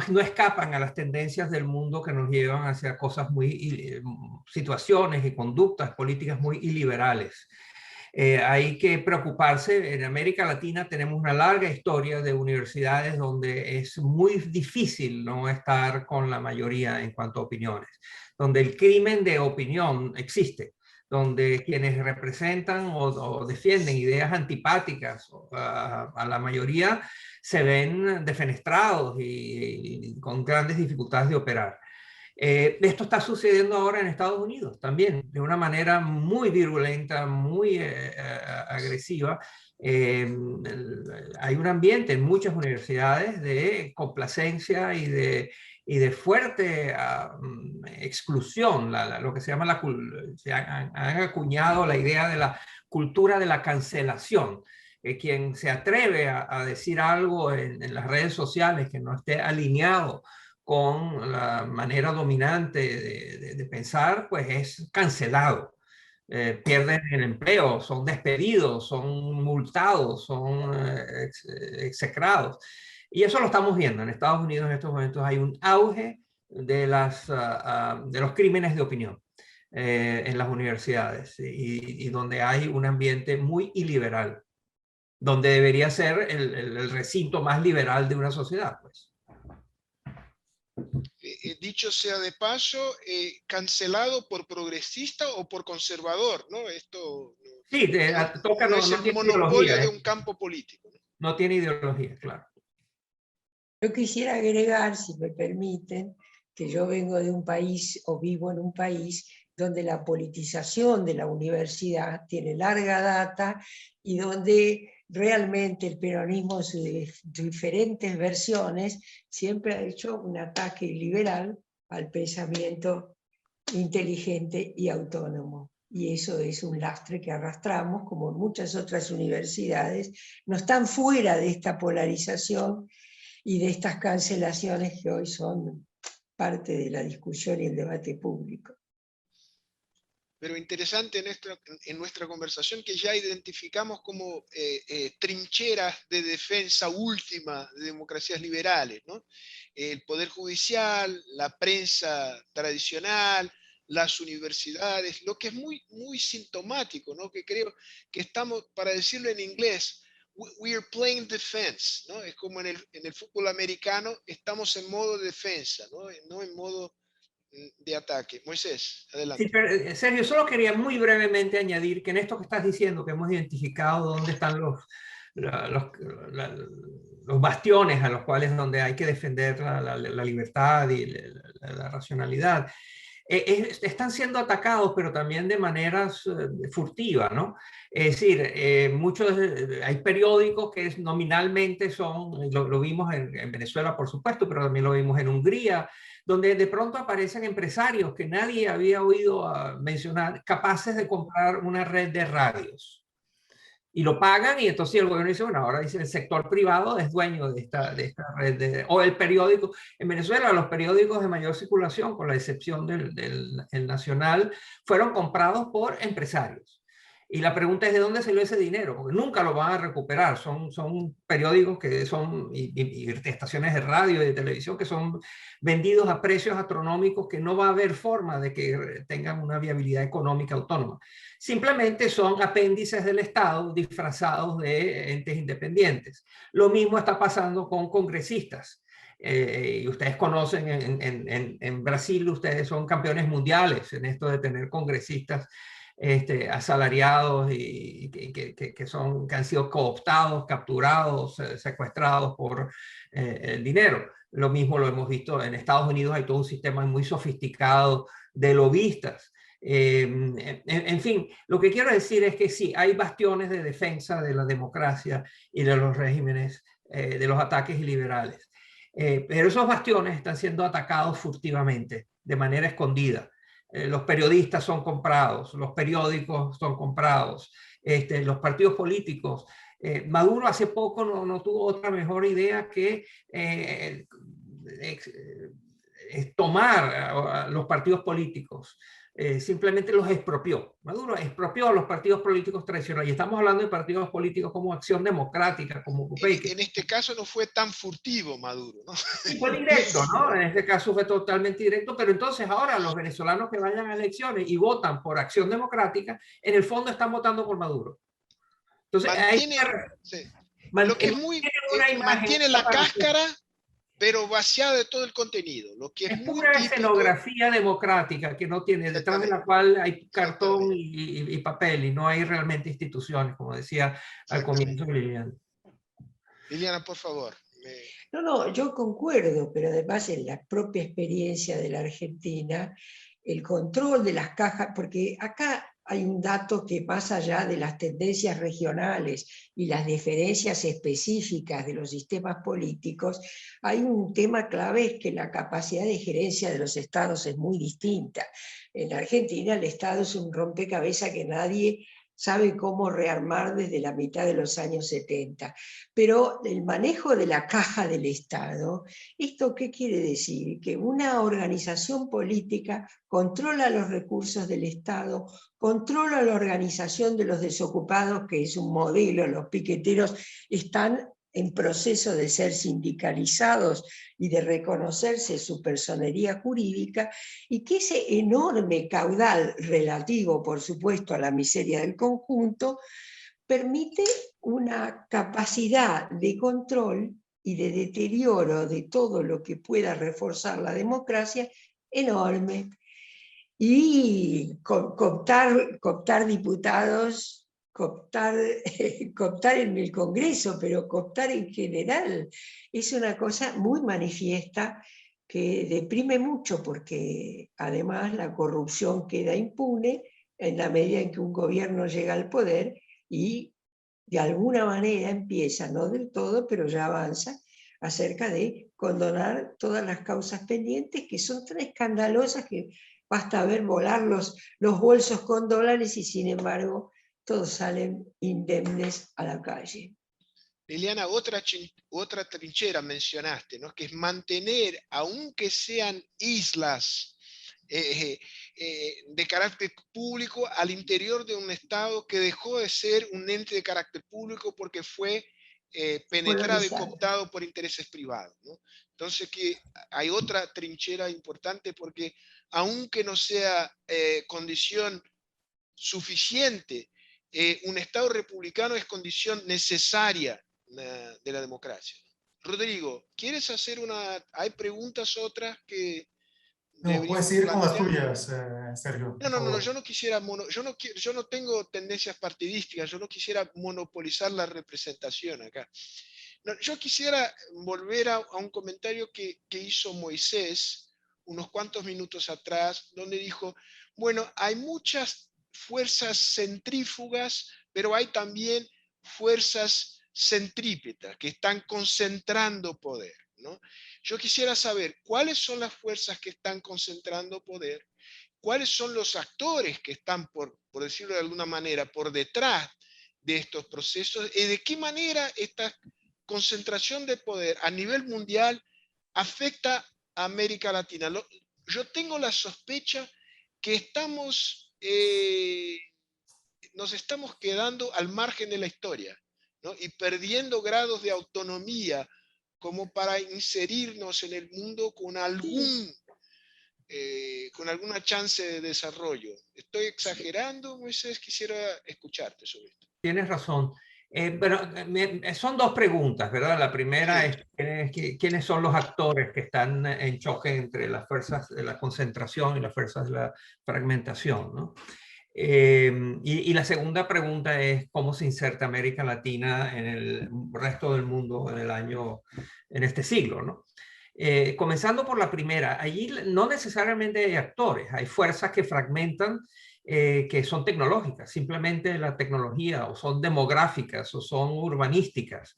no escapan a las tendencias del mundo que nos llevan hacia cosas situaciones y conductas políticas muy iliberales. Hay que preocuparse. En América Latina tenemos una larga historia de universidades donde es muy difícil no estar con la mayoría en cuanto a opiniones, donde el crimen de opinión existe, donde quienes representan o defienden ideas antipáticas a la mayoría se ven defenestrados y con grandes dificultades de operar. Esto está sucediendo ahora en Estados Unidos también, de una manera muy virulenta, muy agresiva. Hay un ambiente en muchas universidades de complacencia y de fuerte exclusión, lo que se llama se han acuñado la idea de la cultura de la cancelación. Quien se atreve a decir algo en las redes sociales que no esté alineado con la manera dominante de pensar, pues es cancelado. Pierden el empleo, son despedidos, son multados, son execrados. Y eso lo estamos viendo. En Estados Unidos en estos momentos hay un auge de los crímenes de opinión en las universidades y donde hay un ambiente muy iliberal, donde debería ser el recinto más liberal de una sociedad, pues. Dicho sea de paso, cancelado por progresista o por conservador, ¿no? Esto sí, toca, no es el monopolio de un campo político, ¿no? No tiene ideología, claro. Yo quisiera agregar, si me permiten, que yo vengo de un país o vivo en un país donde la politización de la universidad tiene larga data y donde realmente el peronismo en sus diferentes versiones siempre ha hecho un ataque liberal al pensamiento inteligente y autónomo. Y eso es un lastre que arrastramos, como en muchas otras universidades, no están fuera de esta polarización y de estas cancelaciones que hoy son parte de la discusión y el debate público. Pero interesante en nuestra conversación que ya identificamos como trincheras de defensa última de democracias liberales, ¿no? El poder judicial, la prensa tradicional, las universidades, lo que es muy, muy sintomático, ¿no? Que creo que estamos, para decirlo en inglés, we are playing defense, ¿no? Es como en el fútbol americano, estamos en modo defensa, no en modo de ataque. Moisés, adelante. Sí, pero, Sergio, solo quería muy brevemente añadir que en esto que estás diciendo, que hemos identificado dónde están los bastiones a los cuales donde hay que defender la libertad y la racionalidad, están siendo atacados, pero también de maneras furtivas, ¿no? Es decir, hay periódicos que nominalmente son, lo vimos en Venezuela, por supuesto, pero también lo vimos en Hungría, donde de pronto aparecen empresarios que nadie había oído mencionar, capaces de comprar una red de radios. Y lo pagan y entonces el gobierno dice, bueno, ahora dice el sector privado es dueño de esta red. O el periódico. En Venezuela los periódicos de mayor circulación, con la excepción del Nacional, fueron comprados por empresarios. Y la pregunta es de dónde salió ese dinero, porque nunca lo van a recuperar. Son periódicos que son, y estaciones de radio y de televisión que son vendidos a precios astronómicos que no va a haber forma de que tengan una viabilidad económica autónoma. Simplemente son apéndices del Estado disfrazados de entes independientes. Lo mismo está pasando con congresistas. Y ustedes conocen en Brasil, ustedes son campeones mundiales en esto de tener congresistas asalariados y que han sido cooptados, capturados, secuestrados por el dinero. Lo mismo lo hemos visto en Estados Unidos, hay todo un sistema muy sofisticado de lobistas. En fin, lo que quiero decir es que sí, hay bastiones de defensa de la democracia y de los regímenes, de los ataques iliberales. Pero esos bastiones están siendo atacados furtivamente, de manera escondida. Los periodistas son comprados, los periódicos son comprados, los partidos políticos. Maduro hace poco no tuvo otra mejor idea que tomar a los partidos políticos. Simplemente los expropió. Maduro expropió a los partidos políticos tradicionales. Y estamos hablando de partidos políticos como Acción Democrática, como CUPEI. En este caso no fue tan furtivo Maduro, ¿no? Sí, fue directo, ¿no? En este caso fue totalmente directo, pero entonces ahora los venezolanos que vayan a elecciones y votan por Acción Democrática, en el fondo están votando por Maduro. Entonces, lo que es muy, mantiene la cáscara, pero vaciada de todo el contenido. Lo que es muy pura típico, escenografía democrática que no tiene, detrás de la cual hay cartón y papel, y no hay realmente instituciones, como decía al comienzo Liliana. Liliana, por favor. No, yo concuerdo, pero además en la propia experiencia de la Argentina, el control de las cajas, porque acá hay un dato que más allá de las tendencias regionales y las diferencias específicas de los sistemas políticos, hay un tema clave, es que la capacidad de gerencia de los estados es muy distinta. En la Argentina el estado es un rompecabezas que nadie sabe cómo rearmar desde la mitad de los años 70. Pero el manejo de la caja del Estado, ¿esto qué quiere decir? Que una organización política controla los recursos del Estado, controla la organización de los desocupados, que es un modelo, los piqueteros están en proceso de ser sindicalizados y de reconocerse su personería jurídica, y que ese enorme caudal relativo, por supuesto, a la miseria del conjunto, permite una capacidad de control y de deterioro de todo lo que pueda reforzar la democracia enorme. Y cooptar diputados, cooptar en el Congreso, pero cooptar en general, es una cosa muy manifiesta que deprime mucho, porque además la corrupción queda impune en la medida en que un gobierno llega al poder y de alguna manera empieza, no del todo, pero ya avanza, acerca de condonar todas las causas pendientes, que son tan escandalosas que basta ver volar los bolsos con dólares y sin embargo todos salen indemnes a la calle. Liliana, otra trinchera mencionaste, ¿no? Que es mantener, aunque sean islas de carácter público, al interior de un Estado que dejó de ser un ente de carácter público porque fue penetrado y cooptado por intereses privados, ¿no? Entonces que hay otra trinchera importante, porque aunque no sea condición suficiente, un Estado republicano es condición necesaria de la democracia. Rodrigo, ¿quieres hacer hay preguntas otras que no, puedes ir con las tuyas, Sergio. No, yo no quisiera, yo no tengo tendencias partidísticas, yo no quisiera monopolizar la representación acá. No, yo quisiera volver a un comentario que hizo Moisés unos cuantos minutos atrás, donde dijo, bueno, hay muchas fuerzas centrífugas, pero hay también fuerzas centrípetas que están concentrando poder, ¿no? Yo quisiera saber cuáles son las fuerzas que están concentrando poder, cuáles son los actores que están, por decirlo de alguna manera, por detrás de estos procesos, y de qué manera esta concentración de poder a nivel mundial afecta a América Latina. Yo tengo la sospecha que nos estamos quedando al margen de la historia, ¿no? Y perdiendo grados de autonomía como para inserirnos en el mundo con alguna chance de desarrollo. ¿Estoy exagerando, Moisés? Quisiera escucharte sobre esto. Tienes razón. Pero son dos preguntas, ¿verdad? La primera es quiénes son los actores que están en choque entre las fuerzas de la concentración y las fuerzas de la fragmentación, ¿no? Y la segunda pregunta es cómo se inserta América Latina en el resto del mundo en este siglo, ¿no? Comenzando por la primera, allí no necesariamente hay actores, hay fuerzas que fragmentan, que son tecnológicas, simplemente la tecnología, o son demográficas, o son urbanísticas.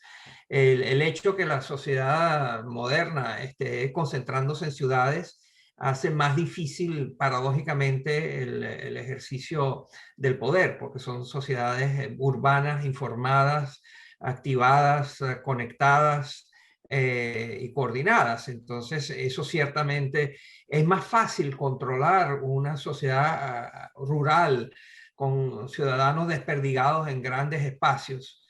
El hecho que la sociedad moderna esté concentrándose en ciudades hace más difícil, paradójicamente, el ejercicio del poder, porque son sociedades urbanas, informadas, activadas, conectadas y coordinadas. Entonces, eso ciertamente es más fácil controlar una sociedad rural con ciudadanos desperdigados en grandes espacios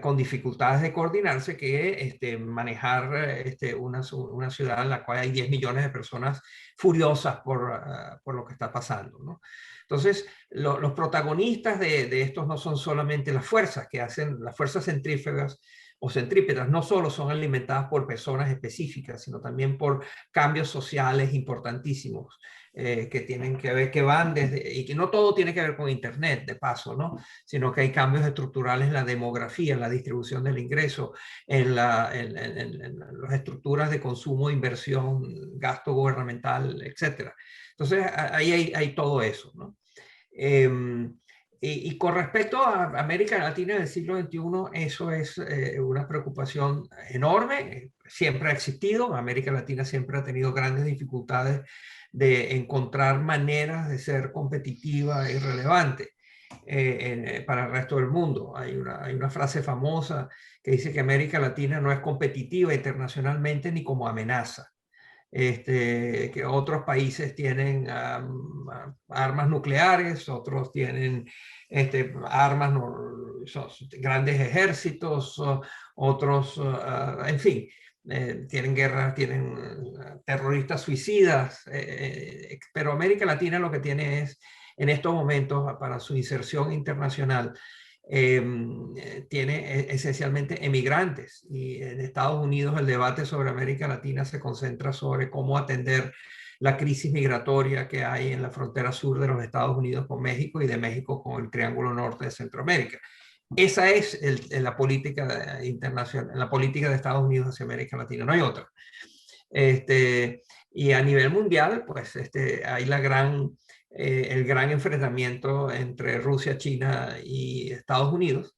con dificultades de coordinarse que manejar una ciudad en la cual hay 10 millones de personas furiosas por lo que está pasando, ¿no? Entonces, los protagonistas de estos no son solamente las fuerzas que hacen, las fuerzas centrífugas o centrípetas, no solo son alimentadas por personas específicas, sino también por cambios sociales importantísimos que tienen que ver, que van desde, y que no todo tiene que ver con Internet, de paso, ¿no? Sino que hay cambios estructurales en la demografía, en la distribución del ingreso, en las estructuras de consumo, inversión, gasto gubernamental, etc. Entonces, ahí hay todo eso, ¿no? Y con respecto a América Latina del siglo XXI, eso es una preocupación enorme, siempre ha existido. América Latina siempre ha tenido grandes dificultades de encontrar maneras de ser competitiva y relevante para el resto del mundo. Hay una frase famosa que dice que América Latina no es competitiva internacionalmente ni como amenaza. Que otros países tienen armas nucleares, otros tienen armas, grandes ejércitos, otros, en fin, tienen guerras, tienen terroristas suicidas, pero América Latina lo que tiene es, en estos momentos, para su inserción internacional, tiene esencialmente emigrantes, y en Estados Unidos el debate sobre América Latina se concentra sobre cómo atender la crisis migratoria que hay en la frontera sur de los Estados Unidos con México y de México con el Triángulo Norte de Centroamérica. Esa es la política internacional, la política de Estados Unidos hacia América Latina, no hay otra. Y a nivel mundial, pues hay el gran enfrentamiento entre Rusia, China y Estados Unidos.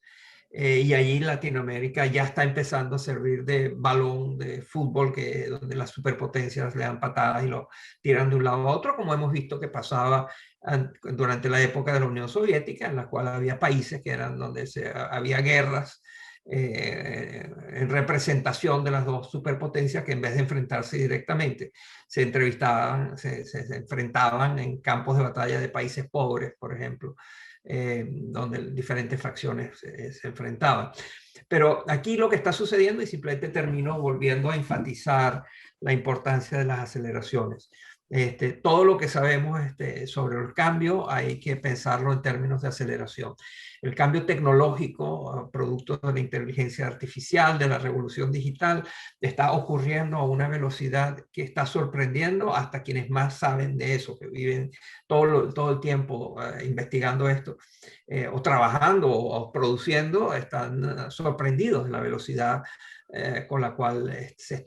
Y allí Latinoamérica ya está empezando a servir de balón de fútbol, donde las superpotencias le dan patadas y lo tiran de un lado a otro, como hemos visto que pasaba durante la época de la Unión Soviética, en la cual había países que eran donde había guerras en representación de las dos superpotencias, que en vez de enfrentarse directamente, se entrevistaban, se enfrentaban en campos de batalla de países pobres, por ejemplo, donde diferentes fracciones se enfrentaban. Pero aquí lo que está sucediendo, y simplemente termino volviendo a enfatizar la importancia de las aceleraciones. Todo lo que sabemos sobre el cambio hay que pensarlo en términos de aceleración. El cambio tecnológico, producto de la inteligencia artificial, de la revolución digital, está ocurriendo a una velocidad que está sorprendiendo hasta quienes más saben de eso, que viven todo el tiempo investigando esto, o trabajando o produciendo, están sorprendidos de la velocidad con la cual se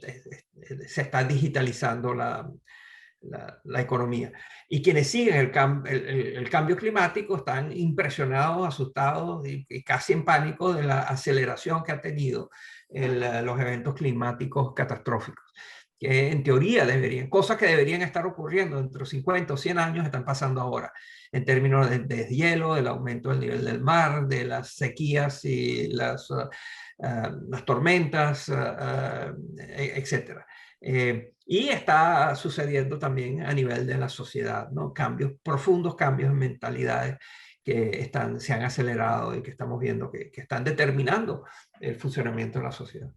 está digitalizando la economía. Y quienes siguen el cambio climático están impresionados, asustados y casi en pánico de la aceleración que ha tenido los eventos climáticos catastróficos, que en teoría cosas que deberían estar ocurriendo dentro de 50 o 100 años están pasando ahora, en términos de deshielo, del aumento del nivel del mar, de las sequías y las tormentas, etcétera. Y está sucediendo también a nivel de la sociedad, ¿no? Profundos cambios en mentalidades que se han acelerado y que estamos viendo que están determinando el funcionamiento de la sociedad.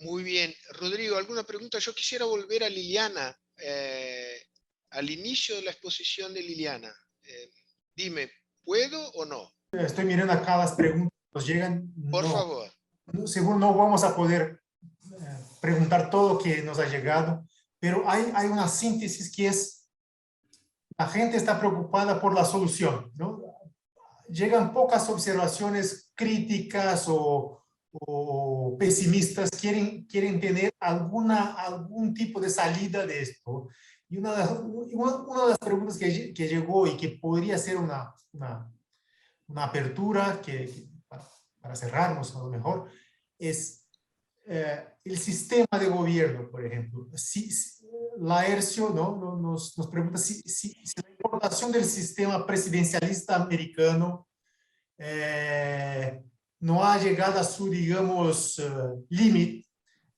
Muy bien. Rodrigo, ¿alguna pregunta? Yo quisiera volver a Liliana, al inicio de la exposición de Liliana. Dime, ¿puedo o no? Estoy mirando acá las preguntas que nos llegan. Por favor. Seguro no vamos a poder preguntar todo lo que nos ha llegado, pero hay una síntesis que es la gente está preocupada por la solución, ¿no? Llegan pocas observaciones críticas o pesimistas, quieren tener algún tipo de salida de esto. Y una de las preguntas que llegó y que podría ser una apertura para cerrarnos a lo mejor, es el sistema de gobierno, por ejemplo. Laercio, ¿no? nos pregunta si la importación del sistema presidencialista americano no ha llegado a su, digamos, límite,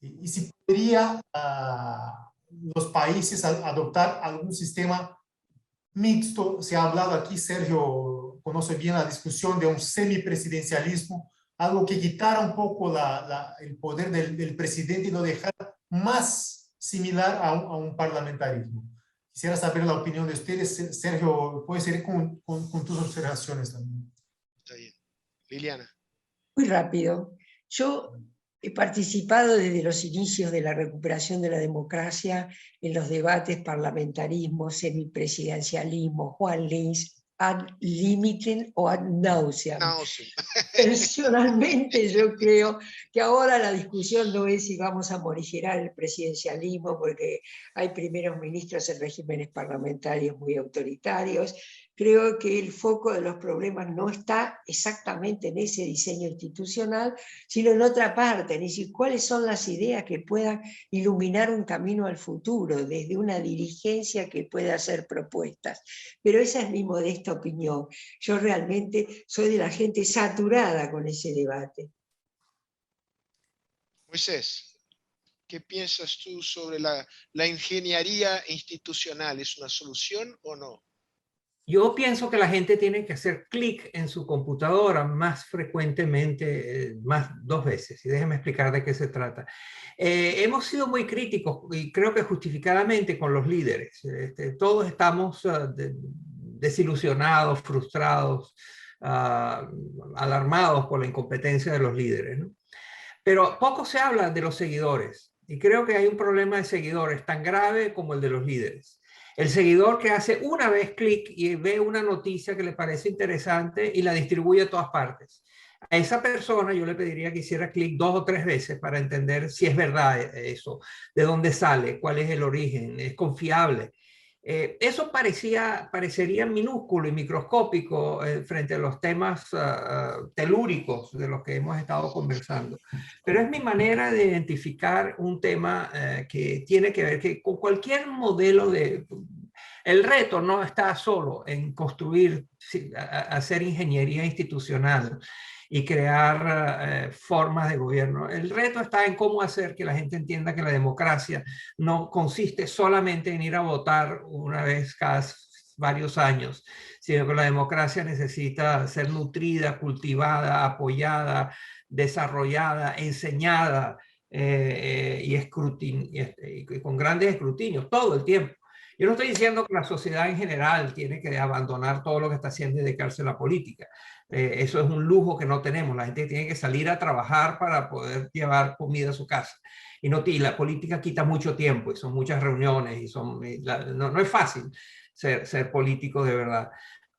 y si podría los países adoptar algún sistema mixto. Se ha hablado aquí, Sergio conoce bien la discusión de un semipresidencialismo, algo que quitara un poco el poder del presidente y lo dejara más similar a un parlamentarismo. Quisiera saber la opinión de ustedes. Sergio, puedes ir con tus observaciones también. Está bien. Liliana. Muy rápido. Yo he participado desde los inicios de la recuperación de la democracia en los debates parlamentarismo, semipresidencialismo, Juan Lins, ad limitem o ad nauseam. Personalmente yo creo que ahora la discusión no es si vamos a morigerar el presidencialismo, porque hay primeros ministros en regímenes parlamentarios muy autoritarios. Creo que el foco de los problemas no está exactamente en ese diseño institucional, sino en otra parte, es decir, cuáles son las ideas que puedan iluminar un camino al futuro, desde una dirigencia que pueda hacer propuestas. Pero esa es mi modesta opinión. Yo realmente soy de la gente saturada con ese debate. Moisés, ¿qué piensas tú sobre la ingeniería institucional? ¿Es una solución o no? Yo pienso que la gente tiene que hacer clic en su computadora más frecuentemente, más 2 veces. Y déjenme explicar de qué se trata. Hemos sido muy críticos, y creo que justificadamente, con los líderes. Todos estamos desilusionados, frustrados, alarmados por la incompetencia de los líderes, ¿no? Pero poco se habla de los seguidores. Y creo que hay un problema de seguidores tan grave como el de los líderes. El seguidor que hace una vez clic y ve una noticia que le parece interesante y la distribuye a todas partes. A esa persona yo le pediría que hiciera clic 2 o 3 veces para entender si es verdad eso, de dónde sale, cuál es el origen, es confiable. Eso parecería minúsculo y microscópico frente a los temas telúricos de los que hemos estado conversando. Pero es mi manera de identificar un tema que tiene que ver con cualquier modelo de... El reto no está solo en construir, hacer ingeniería institucional y crear formas de gobierno. El reto está en cómo hacer que la gente entienda que la democracia no consiste solamente en ir a votar una vez cada varios años, sino que la democracia necesita ser nutrida, cultivada, apoyada, desarrollada, enseñada y con grandes escrutinios todo el tiempo. Yo no estoy diciendo que la sociedad en general tiene que abandonar todo lo que está haciendo y dedicarse a la política. Eso es un lujo que no tenemos. La gente tiene que salir a trabajar para poder llevar comida a su casa. Y la política quita mucho tiempo y son muchas reuniones y no es fácil ser político de verdad.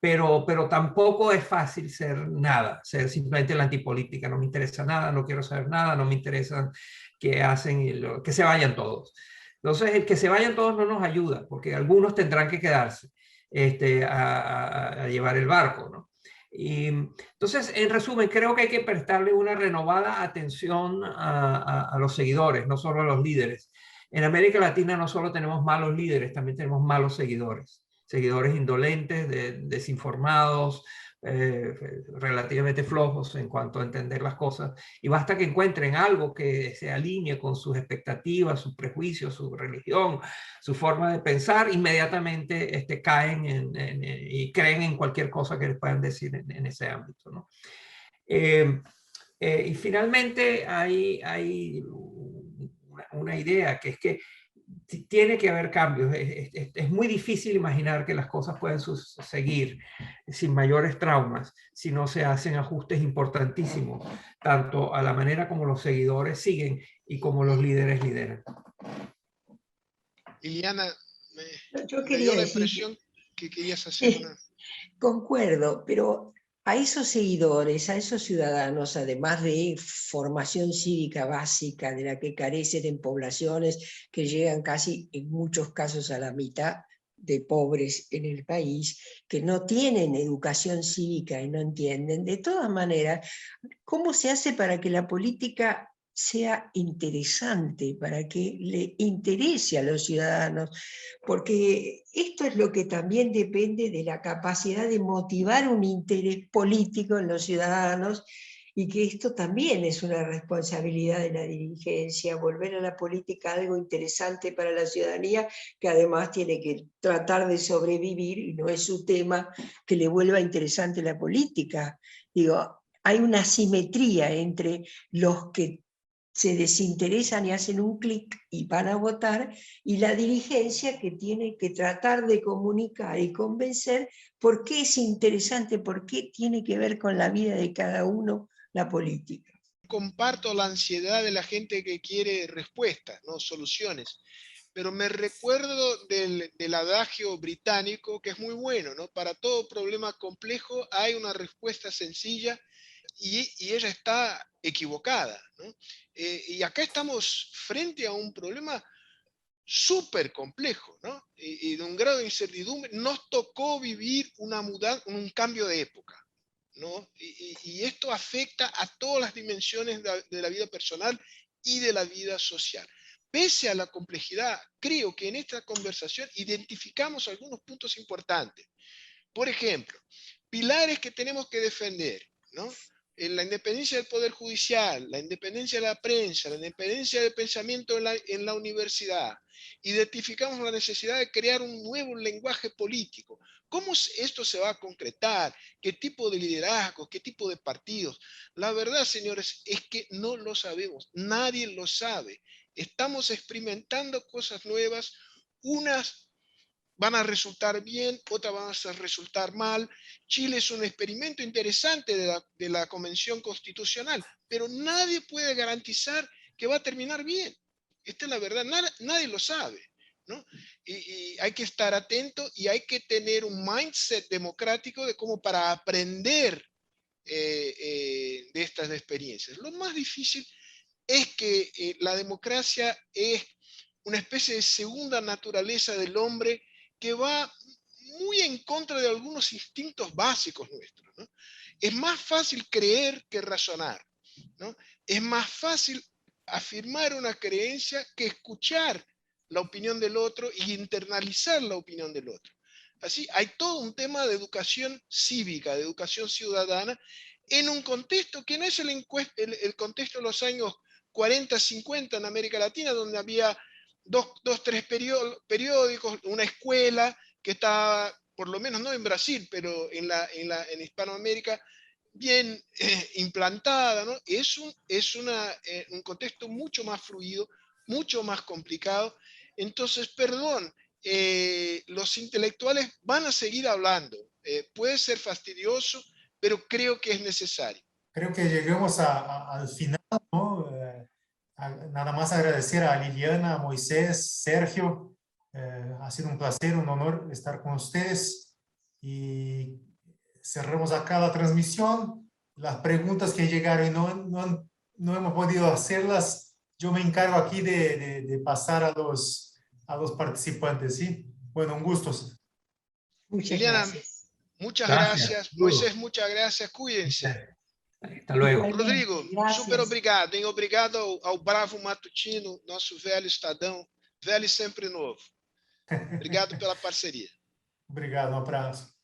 Pero tampoco es fácil ser nada, ser simplemente la antipolítica. No me interesa nada, no quiero saber nada, no me interesa qué hacen, que se vayan todos. Entonces, el que se vayan todos no nos ayuda, porque algunos tendrán que quedarse a llevar el barco, ¿no? Y entonces, en resumen, creo que hay que prestarle una renovada atención a los seguidores, no solo a los líderes. En América Latina no solo tenemos malos líderes, también tenemos malos seguidores. Seguidores indolentes, desinformados, relativamente flojos en cuanto a entender las cosas, y basta que encuentren algo que se alinee con sus expectativas, sus prejuicios, su religión, su forma de pensar, inmediatamente caen y creen en cualquier cosa que les puedan decir en ese ámbito, ¿no? Y finalmente hay una idea que es que tiene que haber cambios. Es muy difícil imaginar que las cosas pueden seguir sin mayores traumas si no se hacen ajustes importantísimos, tanto a la manera como los seguidores siguen y como los líderes lideran. Liliana, Yo me quería dio la decir impresión que querías hacer una... Concuerdo, pero a esos seguidores, a esos ciudadanos, además de formación cívica básica de la que carecen en poblaciones que llegan casi en muchos casos a la mitad de pobres en el país, que no tienen educación cívica y no entienden, de todas maneras, ¿cómo se hace para que la política sea interesante, para que le interese a los ciudadanos? Porque esto es lo que también depende de la capacidad de motivar un interés político en los ciudadanos, y que esto también es una responsabilidad de la dirigencia, volver a la política algo interesante para la ciudadanía, que además tiene que tratar de sobrevivir, y no es su tema que le vuelva interesante la política. Digo, hay una asimetría entre los que se desinteresan y hacen un clic y van a votar, y la dirigencia que tiene que tratar de comunicar y convencer por qué es interesante, por qué tiene que ver con la vida de cada uno la política. Comparto la ansiedad de la gente que quiere respuestas, no soluciones, pero me recuerdo del adagio británico que es muy bueno, ¿no? Para todo problema complejo hay una respuesta sencilla, y ella está equivocada, ¿no? Y acá estamos frente a un problema súper complejo, ¿no? Y de un grado de incertidumbre. Nos tocó vivir un cambio de época, ¿no? Y esto afecta a todas las dimensiones de la vida personal y de la vida social. Pese a la complejidad, creo que en esta conversación identificamos algunos puntos importantes. Por ejemplo, pilares que tenemos que defender, ¿no? La independencia del Poder Judicial, la independencia de la prensa, la independencia del pensamiento en la universidad. Identificamos la necesidad de crear un nuevo lenguaje político. ¿Cómo esto se va a concretar? ¿Qué tipo de liderazgo? ¿Qué tipo de partidos? La verdad, señores, es que no lo sabemos. Nadie lo sabe. Estamos experimentando cosas nuevas, unas van a resultar bien, otras van a resultar mal. Chile es un experimento interesante de la Convención Constitucional, pero nadie puede garantizar que va a terminar bien. Esta es la verdad, nadie lo sabe, ¿no? Y hay que estar atento y hay que tener un mindset democrático de cómo para aprender de estas experiencias. Lo más difícil es que la democracia es una especie de segunda naturaleza del hombre que va muy en contra de algunos instintos básicos nuestros, ¿no? Es más fácil creer que razonar, ¿no? Es más fácil afirmar una creencia que escuchar la opinión del otro y internalizar la opinión del otro. Así, hay todo un tema de educación cívica, de educación ciudadana, en un contexto que no es el contexto de los años 40, 50 en América Latina, donde había tres periódicos, una escuela que estaba, por lo menos no en Brasil, pero en Hispanoamérica, bien implantada, ¿no? Es un contexto mucho más fluido, mucho más complicado. Entonces, perdón, los intelectuales van a seguir hablando. Puede ser fastidioso, pero creo que es necesario. Creo que llegamos al final, ¿no? Nada más agradecer a Liliana, a Moisés, Sergio. Ha sido un placer, un honor estar con ustedes, y cerramos acá la transmisión. Las preguntas que llegaron y no hemos podido hacerlas, yo me encargo aquí de pasar a los participantes, ¿sí? Bueno, un gusto. Muchas Liliana, gracias. muchas Gracias. gracias. Moisés, muchas gracias. Cuídense. Hasta luego. Igualmente, Rodrigo, super gracias. obrigado, hein? Obrigado ao Bravo Matutino, nosso velho Estadão, velho e sempre novo. Obrigado pela parceria. Obrigado, um abraço.